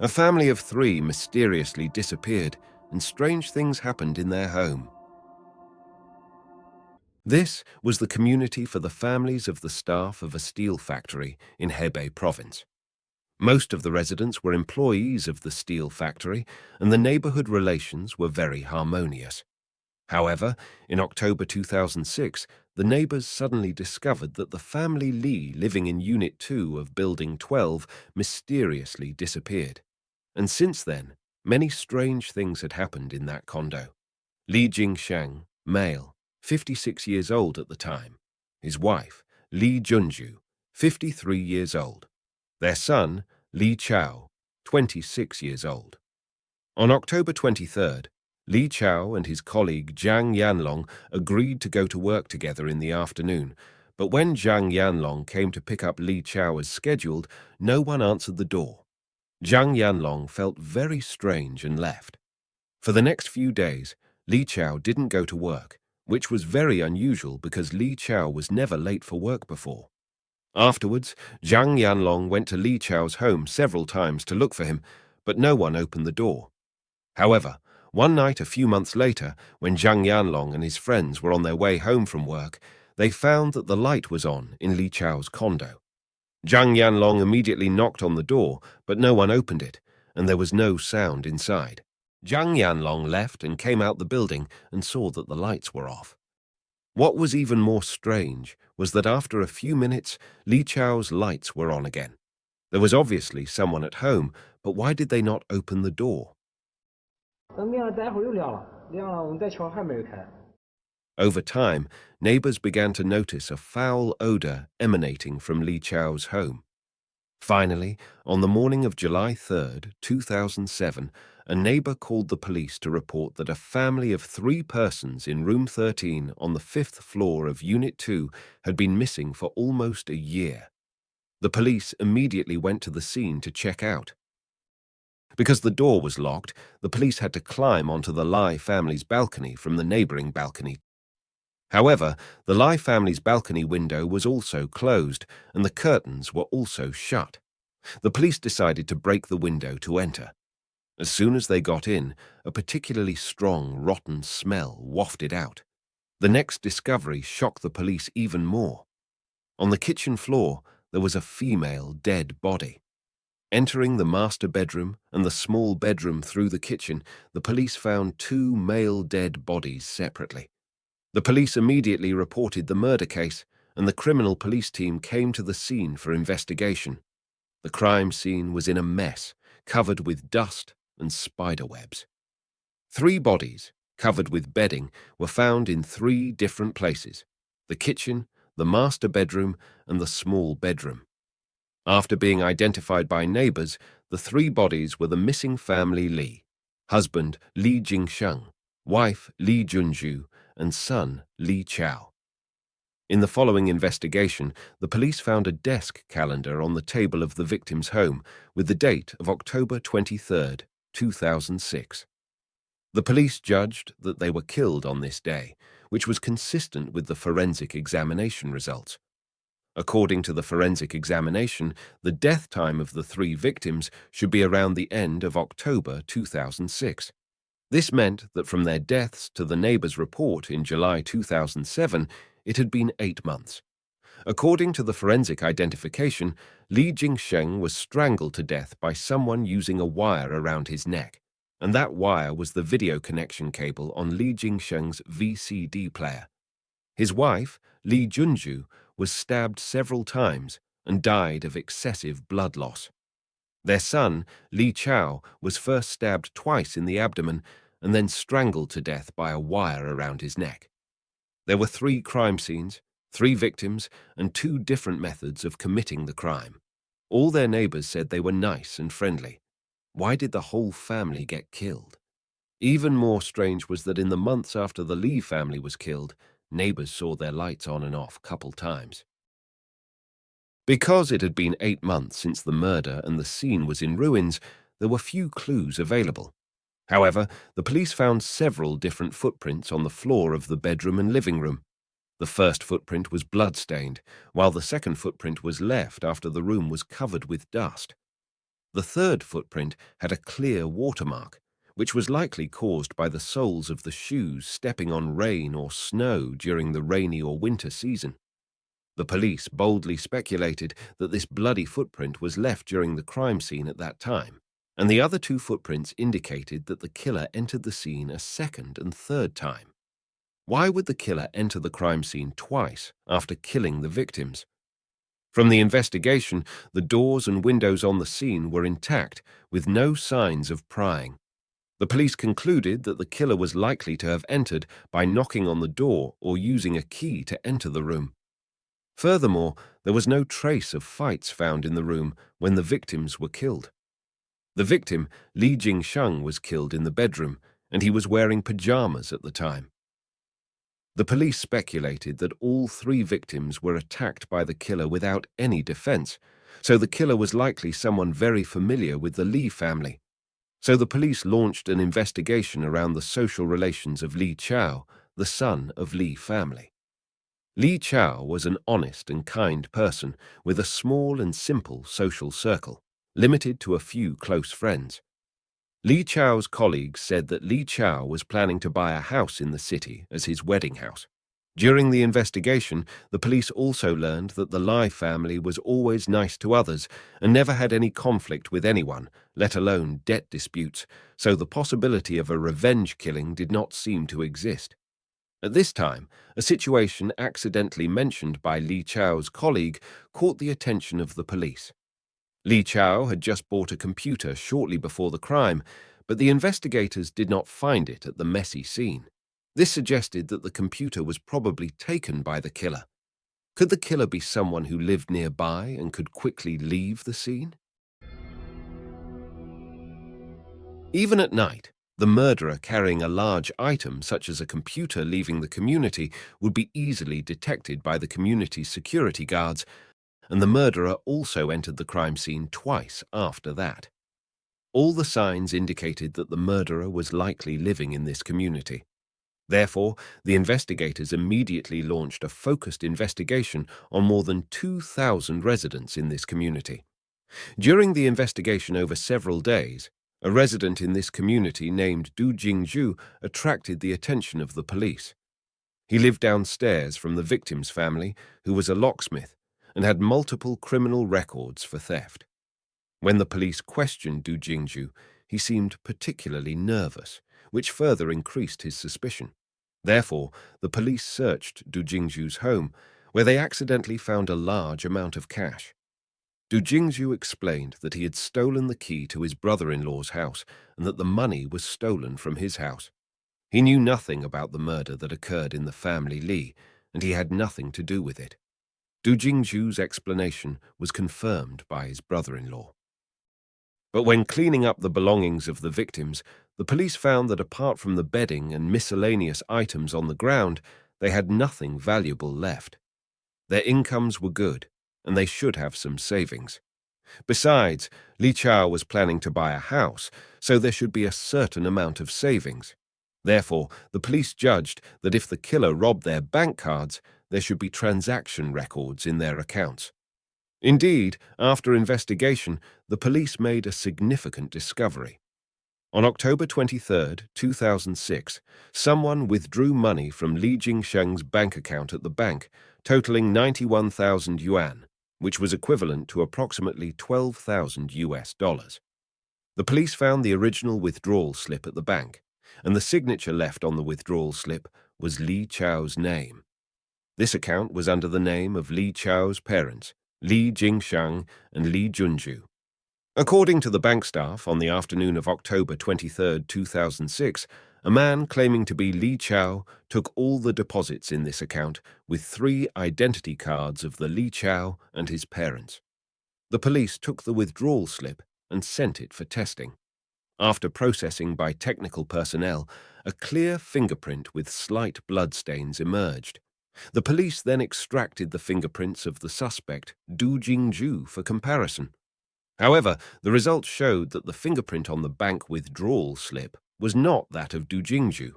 A family of three mysteriously disappeared, and strange things happened in their home. This was the community for the families of the staff of a steel factory in Hebei Province. Most of the residents were employees of the steel factory, and the neighborhood relations were very harmonious. However, in October 2006, the neighbors suddenly discovered that the family Li living in Unit 2 of Building 12 mysteriously disappeared. And since then, many strange things had happened in that condo. Li Jingsheng, male, 56 years old at the time. His wife, Li Junju, 53 years old. Their son, Li Chao, 26 years old. On October 23rd, Li Chao and his colleague Zhang Yanlong agreed to go to work together in the afternoon, but when Zhang Yanlong came to pick up Li Chao as scheduled, no one answered the door. Zhang Yanlong felt very strange and left. For the next few days, Li Chao didn't go to work, which was very unusual because Li Chao was never late for work before. Afterwards, Zhang Yanlong went to Li Chao's home several times to look for him, but no one opened the door. However, one night a few months later, when Zhang Yanlong and his friends were on their way home from work, they found that the light was on in Li Chao's condo. Zhang Yanlong immediately knocked on the door, but no one opened it, and there was no sound inside. Zhang Yanlong left and came out the building and saw that the lights were off. What was even more strange was that after a few minutes, Li Chao's lights were on again. There was obviously someone at home, but why did they not open the door? Over time, neighbors began to notice a foul odor emanating from Li Chao's home. Finally, on the morning of July 3rd, 2007, a neighbor called the police to report that a family of 3 persons in room 13 on the 5th floor of Unit 2 had been missing for almost a year. The police immediately went to the scene to check out. Because the door was locked, the police had to climb onto the Lai family's balcony from the neighboring balcony. However, the Lai family's balcony window was also closed, and the curtains were also shut. The police decided to break the window to enter. As soon as they got in, a particularly strong, rotten smell wafted out. The next discovery shocked the police even more. On the kitchen floor, there was a female dead body. Entering the master bedroom and the small bedroom through the kitchen, the police found 2 male dead bodies separately. The police immediately reported the murder case, and the criminal police team came to the scene for investigation. The crime scene was in a mess, covered with dust and spider webs. 3 bodies, covered with bedding, were found in 3 different places: the kitchen, the master bedroom, and the small bedroom. After being identified by neighbors, the 3 bodies were the missing family Li: husband Li Jingsheng, wife Li Junju, and son Li Chao. In the following investigation, the police found a desk calendar on the table of the victim's home with the date of October 23rd, 2006. The police judged that they were killed on this day, which was consistent with the forensic examination results. According to the forensic examination, the death time of the 3 victims should be around the end of October 2006. This meant that from their deaths to the neighbor's report in July 2007, it had been 8 months. According to the forensic identification, Li Jingsheng was strangled to death by someone using a wire around his neck, and that wire was the video connection cable on Li Jingsheng's VCD player. His wife, Li Junju, was stabbed several times and died of excessive blood loss. Their son, Li Chao, was first stabbed twice in the abdomen and then strangled to death by a wire around his neck. There were 3 crime scenes, 3 victims, and 2 different methods of committing the crime. All their neighbors said they were nice and friendly. Why did the whole family get killed? Even more strange was that in the months after the Li family was killed, neighbors saw their lights on and off a couple times. Because it had been 8 months since the murder and the scene was in ruins, there were few clues available. However, the police found several different footprints on the floor of the bedroom and living room. The first footprint was blood-stained, while the second footprint was left after the room was covered with dust. The third footprint had a clear watermark, which was likely caused by the soles of the shoes stepping on rain or snow during the rainy or winter season. The police boldly speculated that this bloody footprint was left during the crime scene at that time, and the other two footprints indicated that the killer entered the scene a second and third time. Why would the killer enter the crime scene twice after killing the victims? From the investigation, the doors and windows on the scene were intact, with no signs of prying. The police concluded that the killer was likely to have entered by knocking on the door or using a key to enter the room. Furthermore, there was no trace of fights found in the room when the victims were killed. The victim, Li Jingsheng, was killed in the bedroom, and he was wearing pajamas at the time. The police speculated that all three victims were attacked by the killer without any defense, so the killer was likely someone very familiar with the Li family. So the police launched an investigation around the social relations of Li Chao, the son of Li family. Li Chao was an honest and kind person with a small and simple social circle, limited to a few close friends. Li Chao's colleagues said that Li Chao was planning to buy a house in the city as his wedding house. During the investigation, the police also learned that the Lai family was always nice to others and never had any conflict with anyone, let alone debt disputes, so the possibility of a revenge killing did not seem to exist. At this time, a situation accidentally mentioned by Li Chao's colleague caught the attention of the police. Li Chao had just bought a computer shortly before the crime, but the investigators did not find it at the messy scene. This suggested that the computer was probably taken by the killer. Could the killer be someone who lived nearby and could quickly leave the scene? Even at night, the murderer carrying a large item such as a computer leaving the community would be easily detected by the community's security guards, and the murderer also entered the crime scene twice after that. All the signs indicated that the murderer was likely living in this community. Therefore, the investigators immediately launched a focused investigation on more than 2,000 residents in this community. During the investigation over several days, a resident in this community named Du Jingzhu attracted the attention of the police. He lived downstairs from the victim's family, who was a locksmith, and had multiple criminal records for theft. When the police questioned Du Jingzhu, he seemed particularly nervous, which further increased his suspicion. Therefore, the police searched Du Jingzhu's home, where they accidentally found a large amount of cash. Du Jingzhu explained that he had stolen the key to his brother-in-law's house and that the money was stolen from his house. He knew nothing about the murder that occurred in the family Li, and he had nothing to do with it. Du Jingzhu's explanation was confirmed by his brother-in-law. But when cleaning up the belongings of the victims, the police found that apart from the bedding and miscellaneous items on the ground, they had nothing valuable left. Their incomes were good, and they should have some savings. Besides, Li Chao was planning to buy a house, so there should be a certain amount of savings. Therefore, the police judged that if the killer robbed their bank cards, there should be transaction records in their accounts. Indeed, after investigation, the police made a significant discovery. On October 23, 2006, someone withdrew money from Li Jingsheng's bank account at the bank, totaling 91,000 yuan, which was equivalent to approximately $12,000. The police found the original withdrawal slip at the bank, and the signature left on the withdrawal slip was Li Chao's name. This account was under the name of Li Chao's parents, Li Jingsheng and Li Junju. According to the bank staff, on the afternoon of October 23, 2006, a man claiming to be Li Chao took all the deposits in this account with 3 identity cards of the Li Chao and his parents. The police took the withdrawal slip and sent it for testing. After processing by technical personnel, a clear fingerprint with slight bloodstains emerged. The police then extracted the fingerprints of the suspect, Du Jingzhu, for comparison. However, the results showed that the fingerprint on the bank withdrawal slip was not that of Du Jingzhu,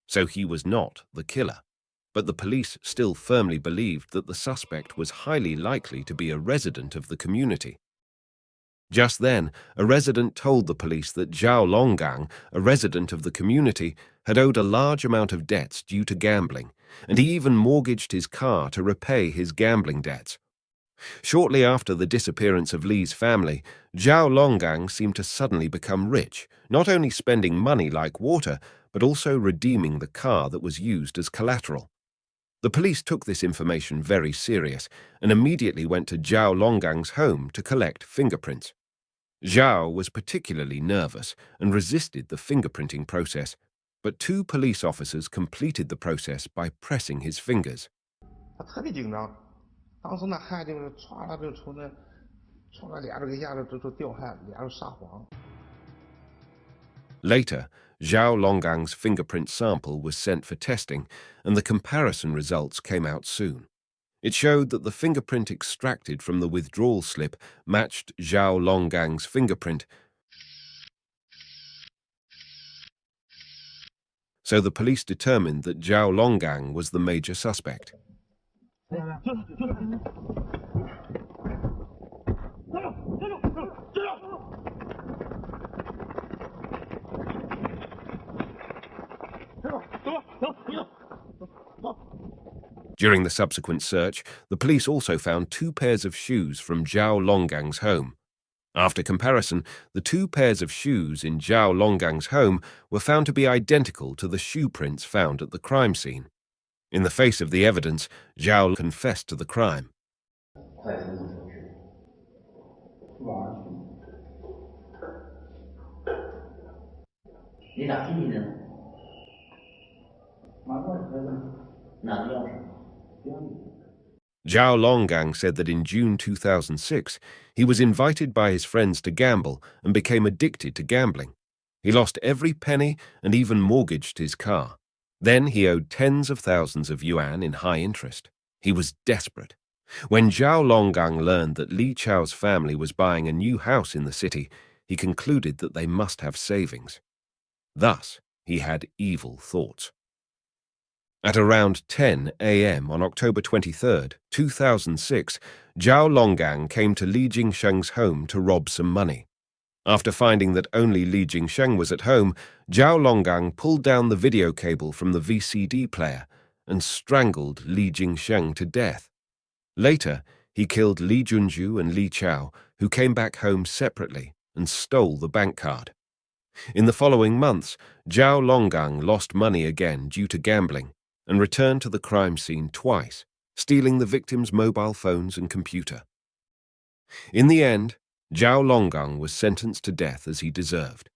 so he was not the killer. But the police still firmly believed that the suspect was highly likely to be a resident of the community. Just then, a resident told the police that Zhao Longgang, a resident of the community, had owed a large amount of debts due to gambling, and he even mortgaged his car to repay his gambling debts. Shortly after the disappearance of Li's family, Zhao Longgang seemed to suddenly become rich, not only spending money like water, but also redeeming the car that was used as collateral. The police took this information very serious and immediately went to Zhao Longgang's home to collect fingerprints. Zhao was particularly nervous and resisted the fingerprinting process, but two police officers completed the process by pressing his fingers. 他特别紧张，当时那汗就是唰啦就从那脸上给压的都掉汗，脸上煞黄。 Later, Zhao Longgang's fingerprint sample was sent for testing, and the comparison results came out soon. It showed that the fingerprint extracted from the withdrawal slip matched Zhao Longgang's fingerprint. So the police determined that Zhao Longgang was the major suspect. During the subsequent search, the police also found 2 pairs of shoes from Zhao Longgang's home. After comparison, the 2 pairs of shoes in Zhao Longgang's home were found to be identical to the shoe prints found at the crime scene. In the face of the evidence, Zhao confessed to the crime. Zhao Longgang said that in June 2006, he was invited by his friends to gamble and became addicted to gambling. He lost every penny and even mortgaged his car. Then he owed tens of thousands of yuan in high interest. He was desperate. When Zhao Longgang learned that Li Chao's family was buying a new house in the city, he concluded that they must have savings. Thus, he had evil thoughts. At around 10 a.m. on October 23, 2006, Zhao Longgang came to Li Jingsheng's home to rob some money. After finding that only Li Jingsheng was at home, Zhao Longgang pulled down the video cable from the VCD player and strangled Li Jingsheng to death. Later, he killed Li Junju and Li Chao, who came back home separately and stole the bank card. In the following months, Zhao Longgang lost money again due to gambling and returned to the crime scene twice, stealing the victims' mobile phones and computer. In the end, Zhao Longgang was sentenced to death as he deserved.